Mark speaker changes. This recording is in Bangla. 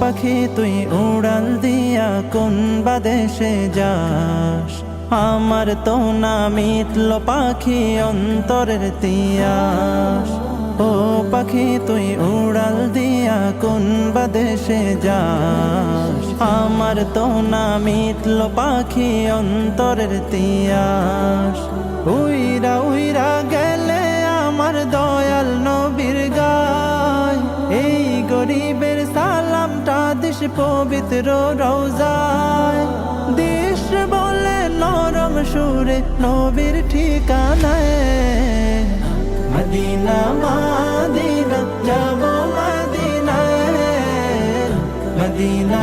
Speaker 1: পাখি তুই উড়াল দিয়া কোন বাদেশে যাস, আমার তো না মিটল পাখি অন্তরের তিয়াস। ও পাখি তুই উড়াল দিয়া কোন বাদেশে যাস, আমার তো না মিটল পাখি অন্তরের তিয়াস। উইরা উইরা গেলে আমার দয়াল নবীর গায়, এই গরিবের সালামটা দিস পবিত্র রওজায়। দিস বলে নরম সুরে নবীর ঠিকানায়, মদিনা মদিনা যাব মদিনায়, মদিনা